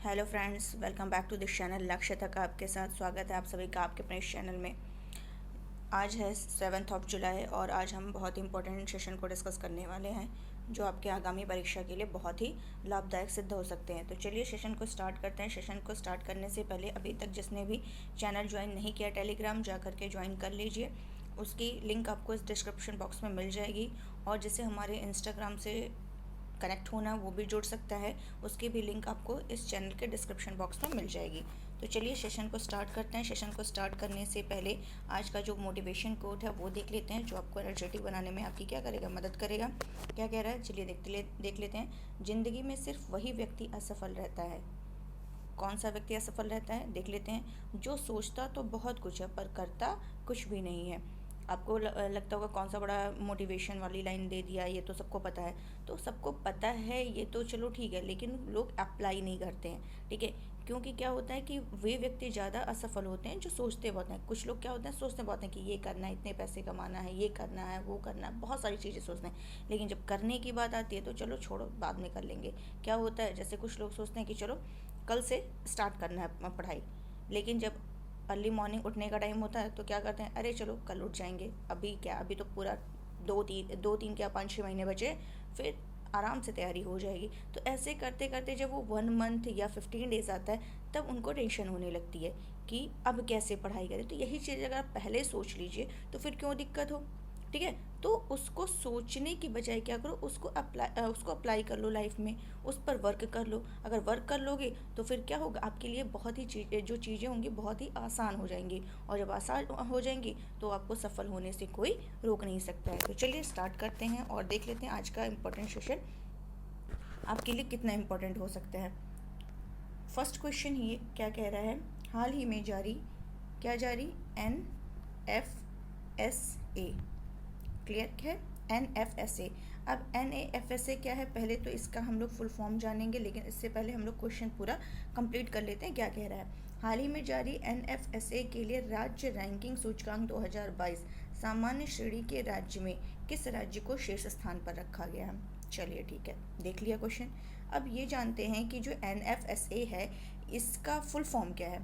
Hello friends, welcome back to this channel. लक्ष्य तक आपके साथ स्वागत है आप सभी का आपके अपने इस चैनल में। आज है 7 जुलाई और आज हम बहुत ही इंपॉर्टेंट सेशन को डिस्कस करने वाले हैं जो आपके आगामी परीक्षा के लिए बहुत ही लाभदायक सिद्ध हो सकते हैं। तो चलिए सेशन को स्टार्ट करते हैं। सेशन को स्टार्ट करने से पहले अभी तक जिसने भी चैनल ज्वाइन नहीं किया, टेलीग्राम जा करके ज्वाइन कर लीजिए। उसकी लिंक आपको इस डिस्क्रिप्शन बॉक्स में मिल जाएगी। और जिसे हमारे इंस्टाग्राम से कनेक्ट होना वो भी जुड़ सकता है, उसकी भी लिंक आपको इस चैनल के डिस्क्रिप्शन बॉक्स में मिल जाएगी। तो चलिए सेशन को स्टार्ट करते हैं। सेशन को स्टार्ट करने से पहले आज का जो मोटिवेशन कोट है वो देख लेते हैं, जो आपको एनर्जेटिक बनाने में आपकी क्या करेगा, मदद करेगा। क्या कह रहा है, चलिए देख लेते हैं। ज़िंदगी में सिर्फ वही व्यक्ति असफल रहता है। कौन सा व्यक्ति असफल रहता है, देख लेते हैं। जो सोचता तो बहुत कुछ है पर करता कुछ भी नहीं है। आपको लगता होगा कौन सा बड़ा मोटिवेशन वाली लाइन दे दिया, ये तो सबको पता है। तो सबको पता है ये तो चलो ठीक है, लेकिन लोग अप्लाई नहीं करते हैं, ठीक है। क्योंकि क्या होता है कि वे व्यक्ति ज़्यादा असफल होते हैं जो सोचते बहुत हैं। कुछ लोग क्या होते हैं, सोचते बहुत हैं कि ये करना है, इतने पैसे कमाना है, ये करना है, वो करना है, बहुत सारी चीज़ें सोचते हैं। लेकिन जब करने की बात आती है तो चलो छोड़ो, बाद में कर लेंगे। क्या होता है, जैसे कुछ लोग सोचते हैं कि चलो कल से स्टार्ट करना है पढ़ाई, लेकिन जब अर्ली मॉर्निंग उठने का टाइम होता है तो क्या करते हैं, अरे चलो कल उठ जाएंगे, अभी क्या, अभी तो पूरा दो तीन क्या 5-6 महीने बचे, फिर आराम से तैयारी हो जाएगी। तो ऐसे करते करते जब वो 1 मंथ या 15 डेज आता है तब उनको टेंशन होने लगती है कि अब कैसे पढ़ाई करें। तो यही चीज़ अगर आप पहले सोच लीजिए तो फिर क्यों दिक्कत हो, ठीक है। तो उसको सोचने की बजाय क्या करो, उसको अप्लाई कर लो लाइफ में, उस पर वर्क कर लो। अगर वर्क कर लोगे तो फिर क्या होगा, आपके लिए बहुत ही जो चीज़ें होंगी बहुत ही आसान हो जाएंगी। और जब आसान हो जाएंगी तो आपको सफल होने से कोई रोक नहीं सकता है। तो चलिए स्टार्ट करते हैं और देख लेते हैं आज का इम्पोर्टेंट सेशन आपके लिए कितना इम्पोर्टेंट हो सकता है। फर्स्ट क्वेश्चन ये क्या कह रहा है, हाल ही में जारी, क्या जारी, NFSA, क्लियर है, NFSA। अब NAFSA क्या है, पहले तो इसका हम लोग फुल फॉर्म जानेंगे, लेकिन इससे पहले हम लोग क्वेश्चन पूरा कंप्लीट कर लेते हैं। क्या कह रहा है, हाल ही में जारी NFSA के लिए राज्य रैंकिंग सूचकांक 2022 सामान्य श्रेणी के राज्य में किस राज्य को शीर्ष स्थान पर रखा गया है। चलिए ठीक है, देख लिया क्वेश्चन। अब ये जानते हैं कि जो NFSA है इसका फुल फॉर्म क्या है।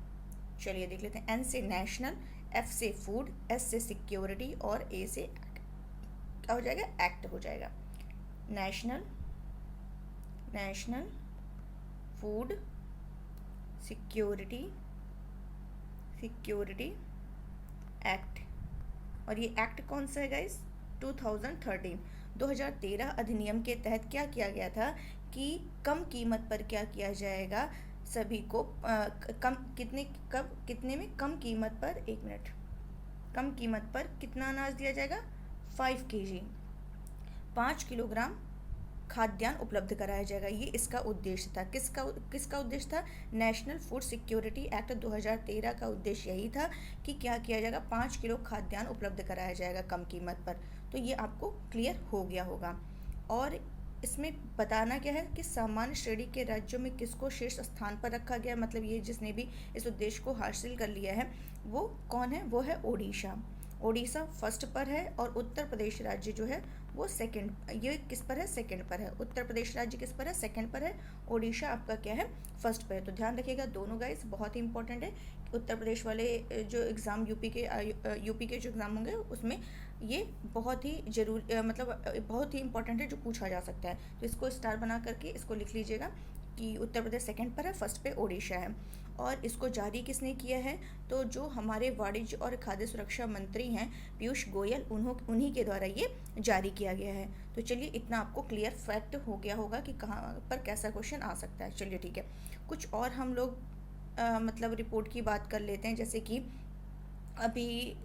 चलिए देख लेते हैं। N से नेशनल, F से फूड, S से सिक्योरिटी और A से क्या हो जाएगा, एक्ट हो जाएगा। National food security act. और ये एक्ट कौन सा है गाइस, 2013 अधिनियम के तहत क्या किया गया था कि कम कीमत पर क्या किया जाएगा, सभी को कितने में कम कीमत पर, 1 मिनट, कम कीमत पर कितना अनाज दिया जाएगा, 5 kg, 5 किलोग्राम खाद्यान्न उपलब्ध कराया जाएगा। ये इसका उद्देश्य था। किसका उद्देश्य था, नेशनल फूड सिक्योरिटी एक्ट 2013 का उद्देश्य यही था कि क्या किया जाएगा, 5 किलो खाद्यान्न उपलब्ध कराया जाएगा कम कीमत पर। तो ये आपको क्लियर हो गया होगा। और इसमें बताना क्या है कि सामान्य श्रेणी के राज्यों में किसको शीर्ष स्थान पर रखा गया, मतलब ये जिसने भी इस उद्देश्य को हासिल कर लिया है वो कौन है, वो है ओडिशा फर्स्ट पर है। और उत्तर प्रदेश राज्य जो है वो सेकंड, ये किस पर है, सेकंड पर है। उत्तर प्रदेश राज्य किस पर है, सेकंड पर है। ओडिशा आपका क्या है, फर्स्ट पर है। तो ध्यान रखिएगा दोनों गाइस, बहुत ही इंपॉर्टेंट है। उत्तर प्रदेश वाले जो एग्ज़ाम यूपी के जो एग्ज़ाम होंगे उसमें ये बहुत ही बहुत ही इंपॉर्टेंट है, जो पूछा जा सकता है। तो इसको स्टार बना करके इसको लिख लीजिएगा कि उत्तर प्रदेश सेकंड पर है, फर्स्ट पे ओडिशा है। और इसको जारी किसने किया है, तो जो हमारे वाणिज्य और खाद्य सुरक्षा मंत्री हैं पीयूष गोयल, उन्हीं के द्वारा ये जारी किया गया है। तो चलिए इतना आपको क्लियर फैक्ट हो गया होगा कि कहाँ पर कैसा क्वेश्चन आ सकता है। चलिए ठीक है, कुछ और हम लोग रिपोर्ट की बात कर लेते हैं। जैसे कि अभी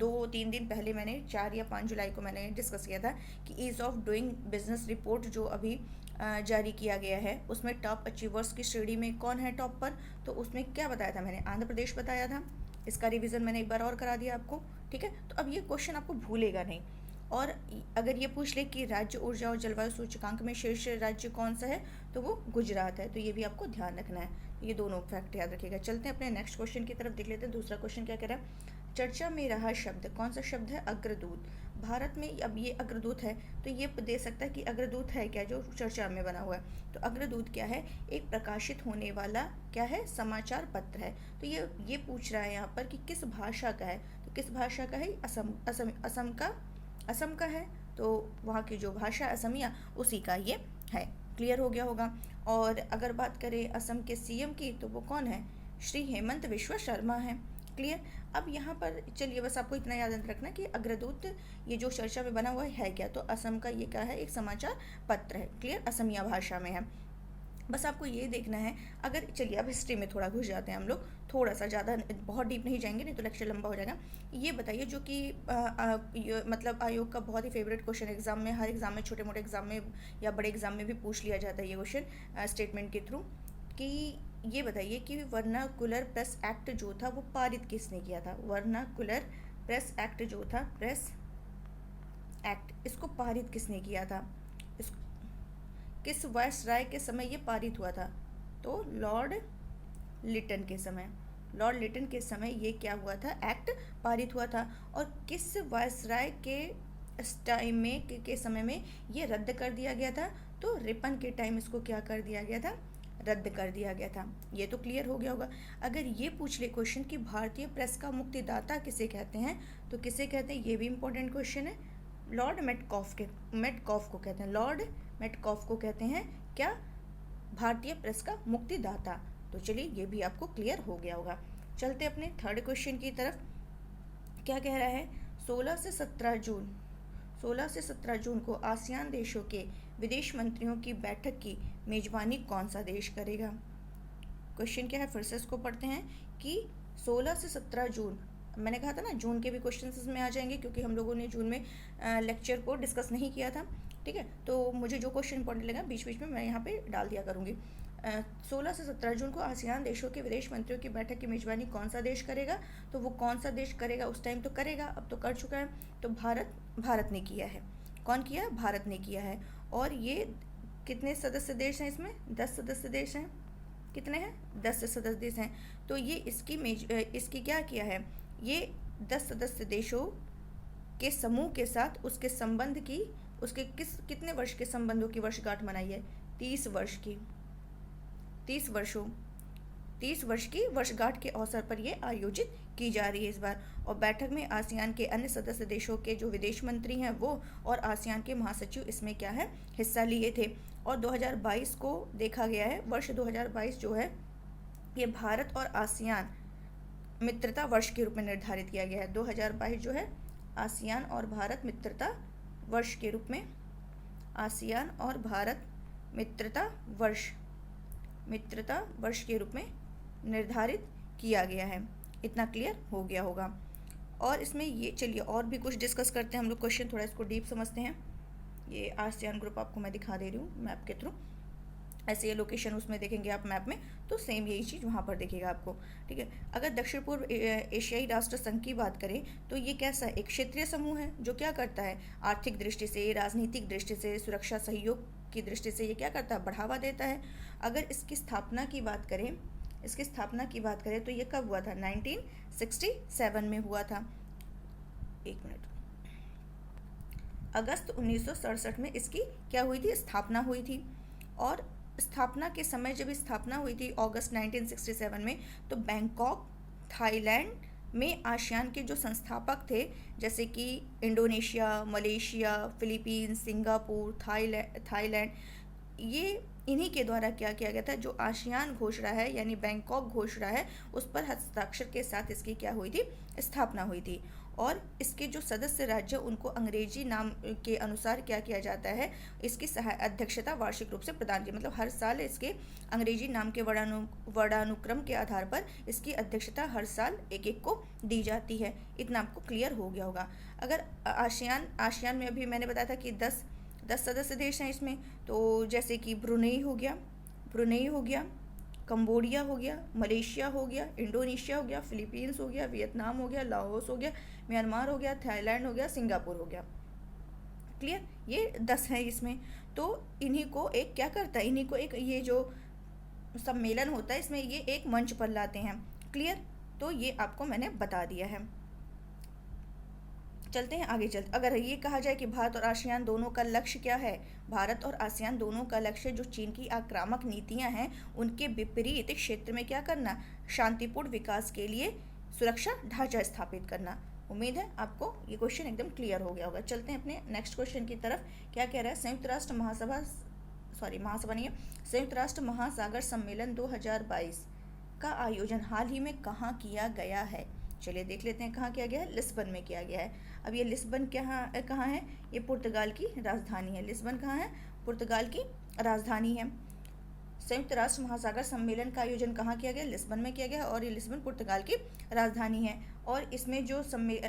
2-3 दिन पहले मैंने 4 या 5 जुलाई को मैंने डिस्कस किया था कि ease of doing business report जो अभी जारी किया गया है उसमें टॉप अचीवर्स की श्रेणी में कौन है टॉप पर। तो उसमें क्या बताया था मैंने, आंध्र प्रदेश बताया था। इसका रिवीजन मैंने एक बार और करा दिया आपको, ठीक है। तो अब ये क्वेश्चन आपको भूलेगा नहीं। और अगर ये पूछ ले कि राज्य ऊर्जा और जलवायु सूचकांक में शीर्ष राज्य कौन सा है, तो वो गुजरात है। तो ये भी आपको ध्यान रखना है, ये दोनों फैक्ट याद रखिएगा। चलते हैं अपने नेक्स्ट क्वेश्चन की तरफ, देख लेते हैं दूसरा क्वेश्चन क्या कह रहा है। चर्चा में रहा शब्द, कौन सा शब्द है? अग्रदूत। भारत में अब ये अग्रदूत है तो ये दे सकता है कि अग्रदूत है क्या, जो चर्चा में बना हुआ है। तो अग्रदूत क्या है? एक प्रकाशित होने वाला क्या है? समाचार पत्र है। तो ये पूछ रहा है यहाँ पर कि किस भाषा का है, तो किस भाषा का है? असम का है, तो वहाँ की जो भाषा असमिया उसी का ये है। क्लियर हो गया होगा। और अगर बात करें असम के सीएम की, तो वो कौन है? श्री हेमंत बिस्वा शर्मा है। क्लियर। अब यहाँ पर चलिए बस आपको इतना याद रखना कि अग्रदूत ये जो चर्चा में बना हुआ है क्या, तो असम का ये क्या है? एक समाचार पत्र है। क्लियर, असमिया भाषा में है। बस आपको ये देखना है। अगर चलिए अब हिस्ट्री में थोड़ा घुस जाते हैं हम लोग, थोड़ा सा, ज़्यादा बहुत डीप नहीं जाएंगे, नहीं तो लेक्चर लंबा हो जाएगा। ये बताइए, जो कि मतलब आयोग का बहुत ही फेवरेट क्वेश्चन एग्जाम में, हर एग्जाम में, छोटे मोटे एग्जाम में या बड़े एग्जाम में भी पूछ लिया जाता है ये क्वेश्चन स्टेटमेंट के थ्रू, कि ये बताइए कि वर्नाकुलर प्रेस एक्ट जो था वो पारित किसने किया था? वर्नाकुलर प्रेस एक्ट जो था, प्रेस एक्ट, इसको पारित किसने किया था? किस वायसराय के समय ये पारित हुआ था? तो लॉर्ड लिटन के समय। लॉर्ड लिटन के समय ये क्या हुआ था? एक्ट पारित हुआ था। और किस वायसराय के टाइम में के समय में ये रद्द कर दिया गया था? तो रिपन के टाइम इसको क्या कर दिया गया था? रद्द कर दिया गया था। ये तो क्लियर हो गया होगा। अगर ये पूछ ले क्वेश्चन कि भारतीय प्रेस का मुक्तिदाता किसे कहते हैं, तो किसे कहते हैं? ये भी इंपॉर्टेंट क्वेश्चन है। लॉर्ड मेटकॉफ को कहते हैं। लॉर्ड मेटकॉफ को कहते हैं क्या? भारतीय प्रेस का मुक्तिदाता। तो चलिए ये भी आपको क्लियर हो गया होगा। चलते अपने थर्ड क्वेश्चन की तरफ। क्या कह रहा है? 16 से 17 जून को आसियान देशों के विदेश मंत्रियों की बैठक की मेजबानी कौन सा देश करेगा? क्वेश्चन क्या है? फिर से इसको पढ़ते हैं कि 16 से 17 जून, मैंने कहा था ना जून के भी क्वेश्चन इसमें आ जाएंगे, क्योंकि हम लोगों ने जून में लेक्चर को डिस्कस नहीं किया था। ठीक है, तो मुझे जो क्वेश्चन इंपॉर्टेंट लगा बीच बीच में मैं यहाँ पे डाल दिया करूँगी। 16 से 17 जून को आसियान देशों के विदेश मंत्रियों की बैठक की मेजबानी कौन सा देश करेगा? तो वो कौन सा देश करेगा? उस टाइम तो करेगा, अब तो कर चुका है। तो भारत ने किया है। कौन किया है? भारत ने किया है। और ये कितने सदस्य देश हैं इसमें? 10 सदस्य देश हैं। कितने हैं? 10 सदस्य देश हैं। तो ये इसकी क्या किया है? ये 10 सदस्य देशों के समूह के साथ उसके संबंध की, उसके कितने वर्ष के संबंधों की वर्षगांठ मनाई है? 30 वर्ष की। 30 वर्ष की वर्षगांठ के अवसर पर यह आयोजित की जा रही है इस बार। और बैठक में आसियान के अन्य सदस्य देशों के जो विदेश मंत्री हैं वो और आसियान के महासचिव इसमें क्या है? हिस्सा लिए थे। और 2022 को देखा गया है, वर्ष 2022 जो है ये भारत और आसियान मित्रता वर्ष के रूप में निर्धारित किया गया है। 2022 जो है आसियान और भारत मित्रता वर्ष के रूप में, आसियान और भारत मित्रता वर्ष के रूप में निर्धारित किया गया है। इतना क्लियर हो गया होगा। और इसमें ये चलिए और भी कुछ डिस्कस करते हैं हम लोग। क्वेश्चन थोड़ा इसको डीप समझते हैं। ये आसियान ग्रुप आपको मैं दिखा दे रही हूँ मैप के थ्रू। ऐसे ये लोकेशन उसमें देखेंगे आप मैप में, तो सेम यही चीज़ वहाँ पर दिखेगा आपको। ठीक है, अगर दक्षिण पूर्व एशियाई राष्ट्र संघ की बात करें तो ये कैसा एक क्षेत्रीय समूह है जो क्या करता है? आर्थिक दृष्टि से, राजनीतिक दृष्टि से, सुरक्षा सहयोग की दृष्टि से ये क्या करता है? बढ़ावा देता है। अगर इसकी स्थापना की बात करें तो ये कब हुआ था? 1967 में हुआ था। एक मिनट, अगस्त 1967 में इसकी क्या हुई थी? स्थापना हुई थी। और स्थापना के समय जब स्थापना हुई थी अगस्त 1967 में, तो बैंकॉक थाईलैंड में आसियान के जो संस्थापक थे, जैसे कि Indonesia, Malaysia, Philippines, Singapore, Thailand, ये इन्हीं के द्वारा क्या किया गया था? जो आसियान घोषणा है यानी बैंकॉक घोषणा है, उस पर हस्ताक्षर के साथ इसकी क्या हुई थी? स्थापना हुई थी। और इसके जो सदस्य राज्य उनको अंग्रेजी नाम के अनुसार क्या किया जाता है? इसकी अध्यक्षता वार्षिक रूप से प्रदान की, मतलब हर साल इसके अंग्रेजी नाम के वर्णानुक्रम के आधार पर इसकी अध्यक्षता हर साल एक एक को दी जाती है। इतना आपको क्लियर हो गया होगा। अगर आसियान में अभी मैंने बताया था कि 10 सदस्य देश हैं इसमें, तो जैसे कि ब्रुनेई हो गया, कंबोडिया हो गया, मलेशिया हो गया, इंडोनेशिया हो गया, फिलीपींस हो गया, वियतनाम हो गया, लाओस हो गया, म्यांमार हो गया, थाईलैंड हो गया, सिंगापुर हो गया। क्लियर, ये 10 हैं इसमें। तो इन्हीं को एक क्या करता है? इन्हीं को एक ये जो सम्मेलन होता है इसमें ये एक मंच पर लाते हैं। क्लियर, तो ये आपको मैंने बता दिया है। चलते हैं आगे चलते। अगर ये कहा जाए कि भारत और आसियान दोनों का लक्ष्य क्या है, भारत और आसियान दोनों का लक्ष्य जो चीन की आक्रामक नीतियां हैं उनके विपरीत क्षेत्र में क्या करना, शांतिपूर्ण विकास के लिए सुरक्षा ढांचा स्थापित करना। उम्मीद है आपको ये क्वेश्चन एकदम क्लियर हो गया होगा। चलते हैं अपने नेक्स्ट क्वेश्चन की तरफ। क्या कह रहा है, महासभा नहीं है, संयुक्त राष्ट्र महासागर सम्मेलन 2022 का आयोजन हाल ही में कहाँ किया गया है। चलिए देख लेते हैं कहाँ किया गया है। लिस्बन में किया गया है। अब ये लिस्बन कहाँ है, ये पुर्तगाल की राजधानी है। लिस्बन कहाँ है, पुर्तगाल की राजधानी है। संयुक्त राष्ट्र महासागर सम्मेलन का आयोजन कहाँ किया गया, लिस्बन में किया गया और ये लिस्बन पुर्तगाल की राजधानी है। और इसमें जो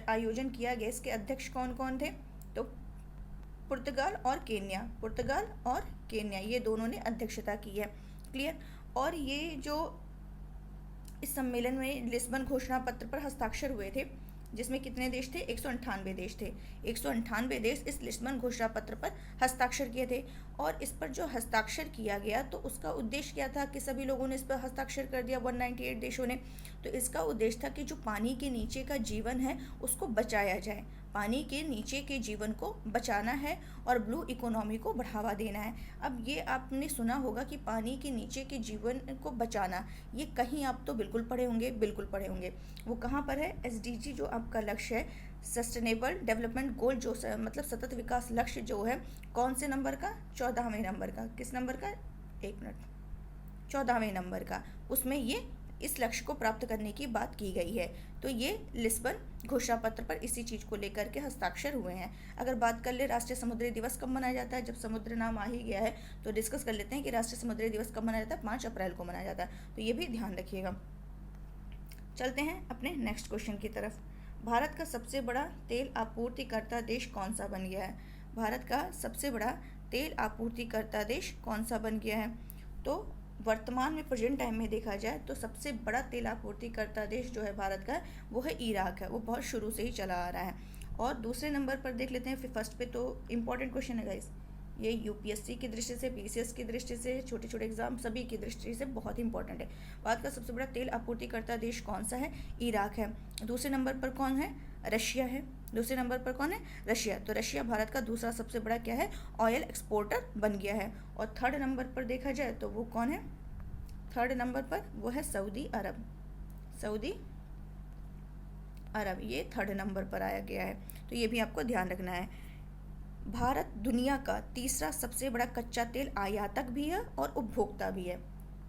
आयोजन किया गया इसके अध्यक्ष कौन कौन थे, तो पुर्तगाल और केन्या ये दोनों ने अध्यक्षता की है। क्लियर। और ये जो इस सम्मेलन में लिस्बन घोषणा पत्र पर हस्ताक्षर हुए थे, जिसमें कितने देश थे, 198 देश थे। 198 देश इस लिस्बन घोषणा पत्र पर हस्ताक्षर किए थे। और इस पर जो हस्ताक्षर किया गया तो उसका उद्देश्य क्या था कि सभी लोगों ने इस पर हस्ताक्षर कर दिया, 198 देशों ने। तो इसका उद्देश्य था कि जो पानी के नीचे का जीवन है उसको बचाया जाए, पानी के नीचे के जीवन को बचाना है और ब्लू इकोनॉमी को बढ़ावा देना है। अब ये आपने सुना होगा कि पानी के नीचे के जीवन को बचाना, ये कहीं आप तो बिल्कुल पढ़े होंगे, बिल्कुल पढ़े होंगे। वो कहाँ पर है, SDG जो आपका लक्ष्य है, सस्टेनेबल डेवलपमेंट गोल जो मतलब सतत विकास लक्ष्य जो है, कौन से नंबर का, 14वें नंबर का। किस नंबर का, 1 मिनट, 14वें नंबर का। उसमें ये इस लक्ष्य को प्राप्त करने की बात की गई है। तो ये लिस्बन घोषणा पत्र पर इसी चीज़ को लेकर के हस्ताक्षर हुए हैं। अगर बात कर ले राष्ट्रीय समुद्री दिवस कब मनाया जाता है, जब समुद्र नाम आ ही गया है तो डिस्कस कर लेते हैं कि राष्ट्रीय समुद्री दिवस कब मनाया जाता है, 5 अप्रैल को मनाया जाता है। तो ये भी ध्यान रखिएगा। चलते हैं अपने नेक्स्ट क्वेश्चन की तरफ। भारत का सबसे बड़ा तेल आपूर्तिकर्ता देश कौन सा बन गया है, भारत का सबसे बड़ा तेल आपूर्तिकर्ता देश कौन सा बन गया है। तो वर्तमान में प्रेजेंट टाइम में देखा जाए तो सबसे बड़ा तेल आपूर्तिकर्ता देश जो है भारत का वो है इराक है। वो बहुत शुरू से ही चला आ रहा है। और दूसरे नंबर पर देख लेते हैं, फिर फर्स्ट पे तो इम्पॉर्टेंट क्वेश्चन है गाइस, ये UPSC की दृष्टि से, PCS की दृष्टि से, छोटे छोटे एग्जाम सभी की दृष्टि से बहुत इंपॉर्टेंट है। भारत का सबसे बड़ा तेल आपूर्तिकर्ता देश कौन सा है, इराक है। दूसरे नंबर पर कौन है, रशिया है। दूसरे नंबर पर कौन है, रशिया। तो रशिया भारत का दूसरा सबसे बड़ा क्या है, ऑयल एक्सपोर्टर बन गया है। और थर्ड नंबर पर देखा जाए तो वो कौन है, थर्ड नंबर पर वो है सऊदी अरब। सऊदी अरब ये थर्ड नंबर पर आया गया है। तो ये भी आपको ध्यान रखना है। भारत दुनिया का तीसरा सबसे बड़ा कच्चा तेल आयातक भी है और उपभोक्ता भी है।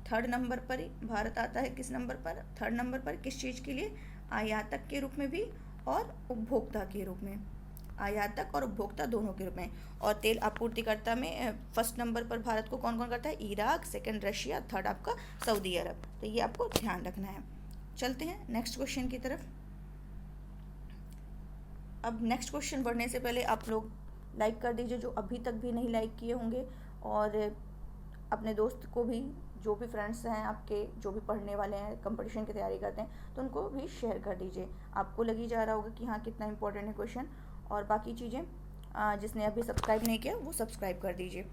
थर्ड नंबर पर ही भारत आता है। किस नंबर पर, थर्ड नंबर पर। किस चीज़ के लिए, आयातक के रूप में भी और उपभोक्ता के रूप में, आयातक और उपभोक्ता दोनों के रूप में। और तेल आपूर्तिकर्ता में फर्स्ट नंबर पर भारत को कौन कौन करता है, इराक, सेकंड रशिया, थर्ड आपका सऊदी अरब। तो ये आपको ध्यान रखना है। चलते हैं नेक्स्ट क्वेश्चन की तरफ। अब नेक्स्ट क्वेश्चन बढ़ने से पहले आप लोग लाइक कर दीजिए जो अभी तक भी नहीं लाइक किए होंगे, और अपने दोस्त को भी, जो भी फ्रेंड्स हैं आपके जो भी पढ़ने वाले हैं, कंपटीशन की तैयारी करते हैं, तो उनको भी शेयर कर दीजिए। आपको लग ही जा रहा होगा कि हाँ कितना इंपॉर्टेंट है क्वेश्चन। और बाकी चीज़ें जिसने अभी सब्सक्राइब नहीं किया वो सब्सक्राइब कर दीजिए।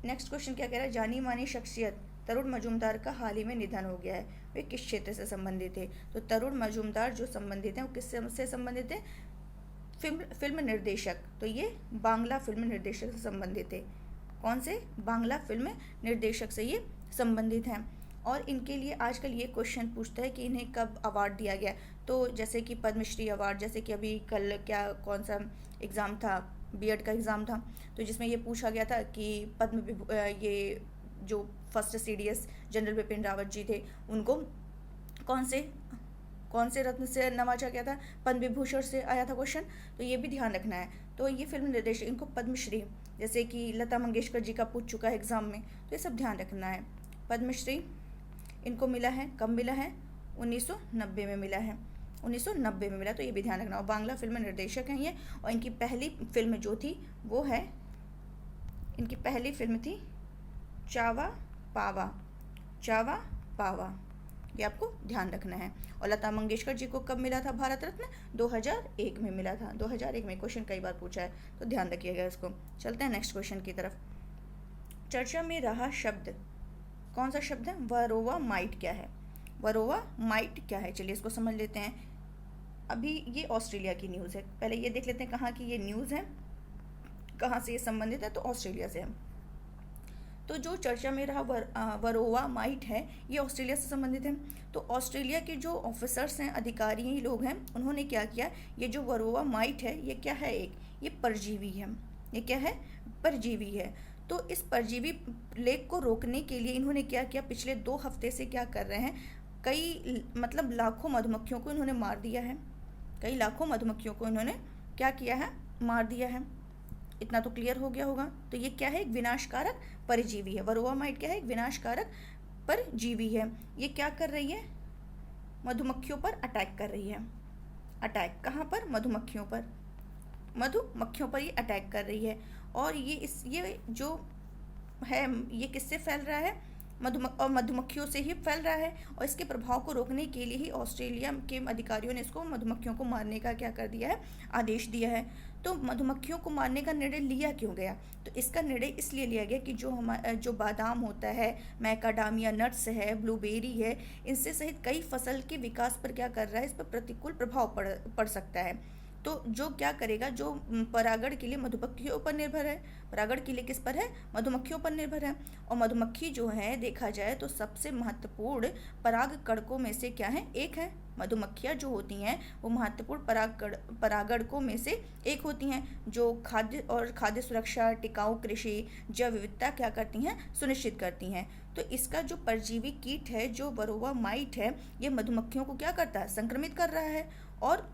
नेक्स्ट क्वेश्चन क्या कह रहा है, जानी मानी शख्सियत तरुण मजूमदार का हाल ही में निधन हो गया है, वे किस क्षेत्र से संबंधित थे। तो तरुण मजूमदार जो संबंधित हैं वो किससे संबंधित है, फिल्म निर्देशक। तो ये बांग्ला फिल्म निर्देशक से संबंधित है। कौन से, बांग्ला फिल्म निर्देशक से ये संबंधित हैं। और इनके लिए आजकल ये क्वेश्चन पूछता है कि इन्हें कब अवार्ड दिया गया। तो जैसे कि पद्मश्री अवार्ड, जैसे कि अभी कल क्या कौन सा एग्ज़ाम था, B.Ed का एग्ज़ाम था, तो जिसमें ये पूछा गया था कि ये जो first CDS general Bipin Rawat ji थे, उनको कौन से रत्न से नवाजा गया था, पद्म विभूषण से आया था क्वेश्चन। तो ये भी ध्यान रखना है। तो ये फिल्म निर्देशक, इनको पद्मश्री, जैसे कि लता मंगेशकर जी का पूछ चुका है एग्ज़ाम में, तो ये सब ध्यान रखना है। पद्मश्री इनको मिला है, कब मिला है, 1990 में मिला है, 1990 में मिला। तो ये भी ध्यान रखना। और बांग्ला फिल्म निर्देशक हैं ये। और इनकी पहली फिल्म जो थी वो है, इनकी पहली फिल्म थी चावा पावा। ये आपको ध्यान रखना है। और लता मंगेशकर जी को कब मिला था भारत रत्न, 2001 में मिला था। 2001 में क्वेश्चन कई बार पूछा है, तो ध्यान रखिएगा इसको। चलते हैं नेक्स्ट क्वेश्चन की तरफ। चर्चा में रहा शब्द कौन सा शब्द है, वरोवा माइट क्या है, वरोवा माइट क्या है। चलिए इसको समझ लेते हैं। अभी ये ऑस्ट्रेलिया की न्यूज़ है, पहले ये देख लेते हैं कहाँ की ये न्यूज़ है, कहाँ से ये संबंधित है, तो ऑस्ट्रेलिया से है। तो जो चर्चा में रहा वरोवा माइट है, ये ऑस्ट्रेलिया से संबंधित है। तो ऑस्ट्रेलिया के जो ऑफिसर्स हैं, अधिकारी लोग हैं, उन्होंने क्या किया, ये जो वरोवा माइट है ये क्या है, ये परजीवी है। ये क्या है, परजीवी है। तो इस परजीवी प्लेग को रोकने के लिए इन्होंने क्या किया, पिछले 2 हफ्ते से क्या कर रहे हैं, कई मतलब लाखों मधुमक्खियों को इन्होंने मार दिया है। कई लाखों मधुमक्खियों को इन्होंने क्या किया है, मार दिया है। इतना तो क्लियर हो गया होगा। तो ये क्या है, एक विनाशकारक परजीवी है। वरोवा माइट क्या है, एक विनाशकारक परजीवी है। ये क्या कर रही है, मधुमक्खियों पर अटैक कर रही है। अटैक कहाँ पर, मधुमक्खियों पर, मधुमक्खियों पर ये अटैक कर रही है। और ये जो है ये किससे फैल रहा है, मधुमक्खियों से ही फैल रहा है। और इसके प्रभाव को रोकने के लिए ही ऑस्ट्रेलिया के अधिकारियों ने इसको मधुमक्खियों को मारने का क्या कर दिया है, आदेश दिया है। तो मधुमक्खियों को मारने का निर्णय लिया क्यों गया, तो इसका निर्णय इसलिए लिया गया कि जो बादाम होता है, मैकाडामिया नट्स है, ब्लूबेरी है, इनसे सहित कई फसल के विकास पर क्या कर रहा है, इस पर प्रतिकूल प्रभाव पड़ सकता है। तो जो क्या करेगा, जो परागण के लिए मधुमक्खियों पर निर्भर है, परागण के लिए किस पर है, मधुमक्खियों पर निर्भर है। और मधुमक्खी जो है देखा जाए तो सबसे महत्वपूर्ण परागकणकों में से क्या है, एक है। मधुमक्खियाँ जो होती हैं वो महत्वपूर्ण परागणकों में से एक होती हैं, जो खाद्य सुरक्षा, टिकाऊ कृषि, जैव विविधता क्या करती हैं, सुनिश्चित करती हैं। तो इसका जो परजीवी कीट है, जो वरोवा माइट है, ये मधुमक्खियों को क्या करता है, संक्रमित कर रहा है। और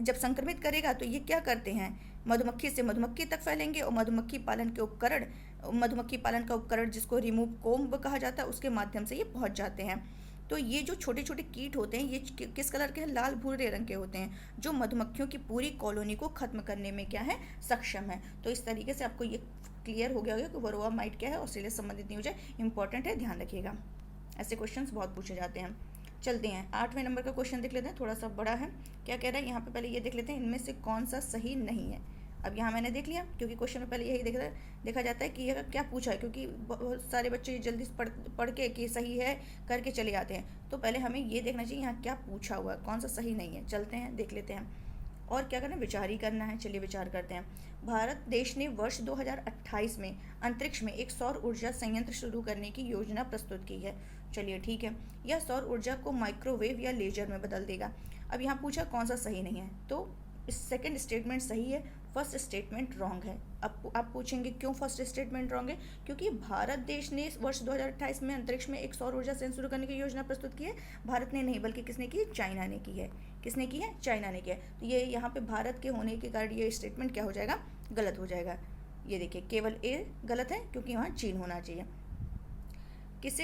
जब संक्रमित करेगा तो ये क्या करते हैं, मधुमक्खी से मधुमक्खी तक फैलेंगे। और मधुमक्खी पालन का उपकरण जिसको रिमूव कोम्ब कहा जाता है, उसके माध्यम से ये पहुंच जाते हैं। तो ये जो छोटे छोटे कीट होते हैं, ये किस कलर के हैं, लाल भूरे रंग के होते हैं, जो मधुमक्खियों की पूरी कॉलोनी को खत्म करने में क्या है, सक्षम है। तो इस तरीके से आपको ये क्लियर हो गया होगा कि वरोवा माइट क्या है, ऑस्ट्रेलिया से संबंधित न्यूज है, इंपॉर्टेंट है, ध्यान रखिएगा। ऐसे क्वेश्चंस बहुत पूछे जाते हैं। चलते हैं 8वें नंबर का क्वेश्चन देख लेते हैं, थोड़ा सा बड़ा है। क्या कह रहा है यहाँ पे, पहले ये देख लेते हैं, इनमें से कौन सा सही नहीं है। अब यहाँ मैंने देख लिया, क्योंकि क्वेश्चन में पहले यही देखा जाता है कि यह क्या पूछा है, क्योंकि बहुत सारे बच्चे जल्दी पढ़ के कि सही है करके चले आते हैं। तो पहले हमें ये देखना चाहिए यहाँ क्या पूछा हुआ है, कौन सा सही नहीं है। चलते हैं देख लेते हैं, और क्या करना है, विचार ही करना है। चलिए विचार करते हैं। भारत देश ने वर्ष 2028 में अंतरिक्ष में एक सौर ऊर्जा संयंत्र शुरू करने की योजना प्रस्तुत की है। चलिए ठीक है, यह सौर ऊर्जा को माइक्रोवेव या लेजर में बदल देगा। अब यहाँ पूछा कौन सा सही नहीं है, तो सेकंड स्टेटमेंट सही है, फर्स्ट स्टेटमेंट रॉन्ग है। अब आप पूछेंगे क्यों फर्स्ट स्टेटमेंट रॉन्ग है, क्योंकि भारत देश ने वर्ष 2028 में अंतरिक्ष में एक सौर ऊर्जा संयंत्र शुरू करने की योजना प्रस्तुत की है। भारत ने नहीं, बल्कि किसने की है, चाइना ने की है। किसने की है, चाइना ने किया है। तो ये यहाँ पे भारत के होने के कारण ये स्टेटमेंट क्या हो जाएगा, गलत हो जाएगा। ये देखिए केवल ए गलत है, क्योंकि वहाँ चीन होना चाहिए।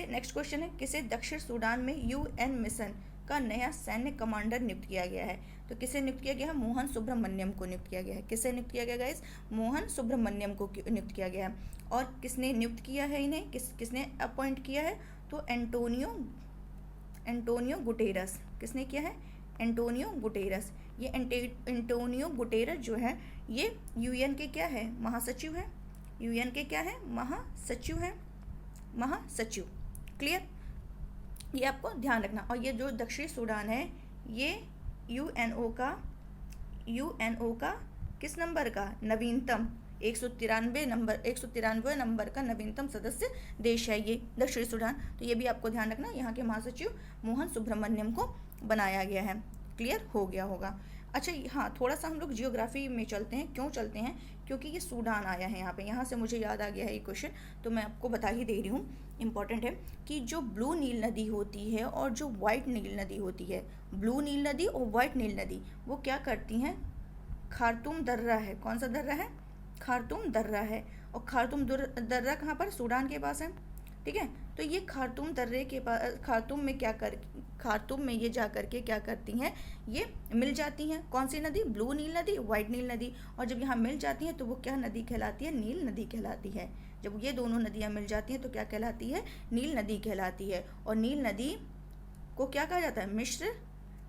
नेक्स्ट क्वेश्चन है, किसे दक्षिण सूडान में UN मिशन का नया सैन्य कमांडर नियुक्त किया गया है। तो किसे नियुक्त किया गया है, मोहन सुब्रमण्यम को नियुक्त किया गया है। किसे नियुक्त किया गया गाइस, मोहन सुब्रमण्यम को नियुक्त किया गया है। और किसने नियुक्त किया है इन्हें, किसने अपॉइंट किया है, तो एंटोनियो गुटेरस। किसने किया है, एंटोनियो गुटेरस। ये एंटोनियो गुटेरस जो है ये UN के क्या है, महासचिव है। UN के क्या है, महासचिव है, महासचिव। क्लियर, ये आपको ध्यान रखना। और ये जो दक्षिण सूडान है ये UNO का किस नंबर का, नवीनतम 193 नंबर का नवीनतम सदस्य देश है ये दक्षिण सूडान। तो ये भी आपको ध्यान रखना, यहाँ के महासचिव मोहन सुब्रमण्यम को बनाया गया है। क्लियर हो गया होगा। अच्छा हाँ, थोड़ा सा हम लोग जियोग्राफी में चलते हैं। क्यों चलते हैं, क्योंकि ये सूडान आया है यहाँ से मुझे याद आ गया है ये क्वेश्चन, तो मैं आपको बता ही दे रही हूँ। इम्पॉर्टेंट है कि जो ब्लू नील नदी होती है और जो वाइट नील नदी होती है, ब्लू नील नदी और वाइट नील नदी, वो क्या करती हैं, खार्तूम दर्रा है। कौन सा दर्रा है, खार्तूम दर्रा है। और खार्तूम दर्रा कहाँ पर, सूडान के पास है। ठीक है, तो ये खार्तूम दर्रे के पास, खार्तूम में ये जा करके क्या करती हैं, ये मिल जाती हैं। कौन सी नदी, ब्लू नील नदी, वाइट नील नदी। और जब यहाँ मिल जाती हैं तो वो क्या नदी कहलाती है, नील नदी कहलाती है। जब ये दोनों नदियाँ मिल जाती हैं तो क्या कहलाती है, नील नदी कहलाती है। और नील नदी को क्या कहा जाता है,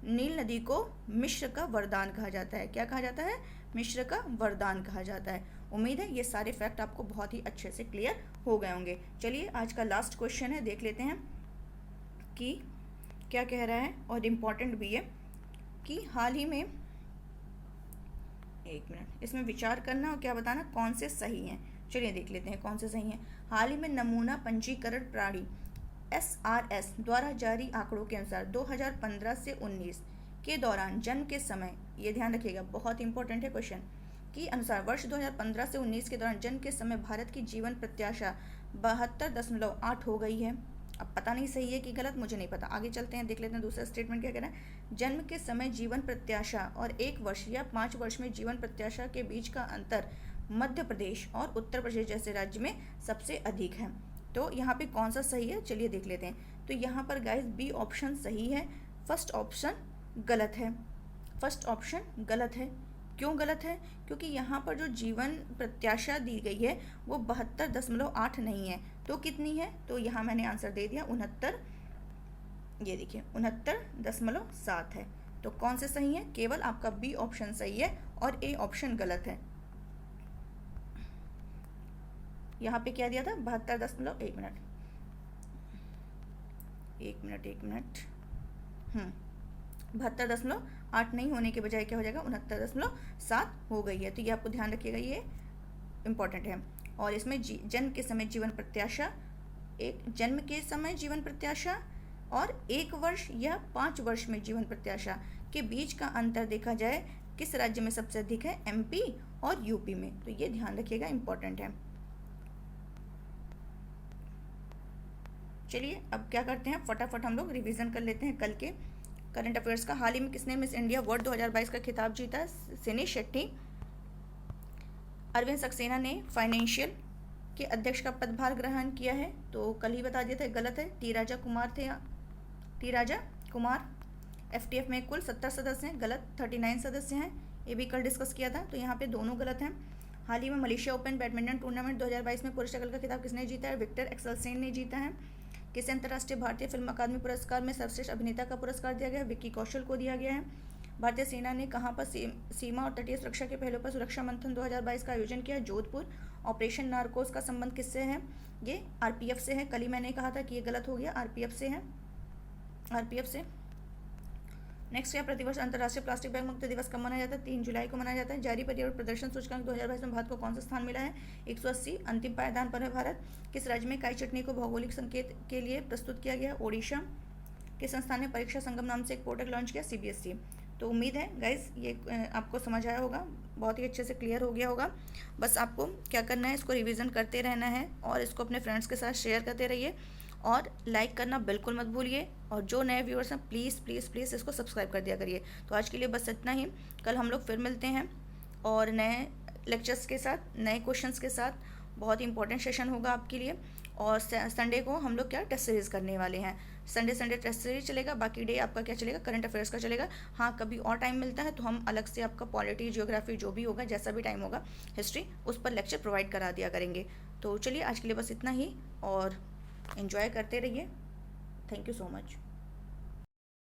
नील नदी को मिस्र का वरदान कहा जाता है। क्या कहा जाता है, मिस्र का वरदान कहा जाता है। उम्मीद है ये सारे फैक्ट आपको बहुत ही अच्छे से क्लियर हो गए होंगे। चलिए आज का लास्ट क्वेश्चन है, देख लेते हैं कि क्या कह रहा है और इम्पॉर्टेंट भी है कि हाल ही में, एक मिनट, इसमें विचार करना और क्या बताना कौन से सही हैं। चलिए देख लेते हैं कौन से सही हैं। हाल ही में नमूना पंजीकरण प्रणाली SRS द्वारा जारी आंकड़ों के अनुसार 2015 से 19 के दौरान जन्म के समय, ये ध्यान रखिएगा बहुत इंपॉर्टेंट है क्वेश्चन, के अनुसार वर्ष 2015 से 19 के दौरान जन्म के समय भारत की जीवन प्रत्याशा 72.8 हो गई है। अब पता नहीं सही है कि गलत, मुझे नहीं पता। आगे चलते हैं, देख लेते हैं दूसरा स्टेटमेंट क्या कह रहा है। जन्म के समय जीवन प्रत्याशा और 1 वर्ष या 5 वर्ष में जीवन प्रत्याशा के बीच का अंतर मध्य प्रदेश और उत्तर प्रदेश जैसे राज्य में सबसे अधिक है। तो यहाँ पे कौन सा सही है, चलिए देख लेते हैं। तो यहाँ पर गाइस बी ऑप्शन सही है, फर्स्ट ऑप्शन गलत है। फर्स्ट ऑप्शन गलत है। क्यों गलत है? क्योंकि यहाँ पर जो जीवन प्रत्याशा दी गई है वो 72.8 नहीं है, तो कितनी है? तो यहाँ मैंने आंसर दे दिया 69, ये देखिए 69.7 है। तो कौन से सही है? केवल आपका बी ऑप्शन सही है और ए ऑप्शन गलत है। यहाँ पे क्या दिया था? 72. एक मिनट 72.8 नहीं होने के बजाय क्या हो जाएगा? 69.7 हो गई है। तो ये आपको ध्यान रखिएगा, ये इम्पॉर्टेंट है। और इसमें जन्म के समय जीवन प्रत्याशा, जन्म के समय जीवन प्रत्याशा और 1 वर्ष या 5 वर्ष में जीवन प्रत्याशा के बीच का अंतर देखा जाए किस राज्य में सबसे अधिक है? MP और UP में। तो ये ध्यान रखिएगा, इम्पॉर्टेंट है। चलिए अब क्या करते हैं, फटाफट हम लोग रिवीजन कर लेते हैं कल के करंट अफेयर्स का। हाल ही में किसने मिस इंडिया वर्ल्ड 2022 का खिताब जीता? सिनी शेट्टी। अरविंद सक्सेना ने फाइनेंशियल के अध्यक्ष का पदभार ग्रहण किया है, तो कल ही बता दिया था, गलत है। टी राजा कुमार। FTF में कुल 70 सदस्य हैं, गलत। 39 सदस्य हैं, ये भी कल डिस्कस किया था, तो यहाँ पे दोनों गलत हैं। हाल ही में मलेशिया ओपन बैडमिंटन टूर्नामेंट 2022 में पुरुष एकल का खिताब किसने जीता है? विक्टर एक्सेलसेन ने जीता है। किसे अंतर्राष्ट्रीय भारतीय फिल्म अकादमी पुरस्कार में सर्वश्रेष्ठ अभिनेता का पुरस्कार दिया गया? विक्की कौशल को दिया गया है। भारतीय सेना ने कहां पर सीमा और तटीय सुरक्षा के पहलुओं पर सुरक्षा मंथन 2022 का आयोजन किया? जोधपुर। ऑपरेशन नारकोस का संबंध किससे है? ये RPF से है। कल ही मैंने कहा था कि ये गलत हो गया, RPF से है, RPF से। नेक्स्ट क्या, प्रतिवर्ष अंतर्राष्ट्रीय प्लास्टिक बैग मुक्त दिवस कब मनाया जाता है? 3 जुलाई को मनाया जाता है। जारी पर्यावरण प्रदर्शन सूचकांक 2022 में भारत को कौन सा स्थान मिला है? 180। अंतिम पायदान पर है भारत। किस राज्य में काई चटनी को भौगोलिक संकेत के लिए प्रस्तुत किया गया? ओडिशा। किस संस्थान ने परीक्षा संगम नाम से एक पोर्टल लॉन्च किया? CBSE। तो उम्मीद है गाइस ये आपको समझ आया होगा, बहुत ही अच्छे से क्लियर हो गया होगा। बस आपको क्या करना है, इसको रिवीजन करते रहना है और इसको अपने फ्रेंड्स के साथ शेयर करते रहिए और लाइक करना बिल्कुल मत भूलिए। और जो नए व्यूअर्स हैं प्लीज़ प्लीज़ प्लीज़ इसको सब्सक्राइब कर दिया करिए। तो आज के लिए बस इतना ही। कल हम लोग फिर मिलते हैं और नए लेक्चर्स के साथ, नए क्वेश्चंस के साथ। बहुत ही इंपॉर्टेंट सेशन होगा आपके लिए। और संडे को हम लोग क्या टेस्ट सीरीज़ करने वाले हैं। संडे टेस्ट सीरीज चलेगा, बाकी डे आपका क्या चलेगा? करंट अफेयर्स का चलेगा। हाँ, कभी और टाइम मिलता है तो हम अलग से आपका पॉलिटी, जियोग्राफी जो भी होगा, जैसा भी टाइम होगा, हिस्ट्री, उस पर लेक्चर प्रोवाइड करा दिया करेंगे। तो चलिए आज के लिए बस इतना ही और एंजॉय करते रहिए। Thank you so much.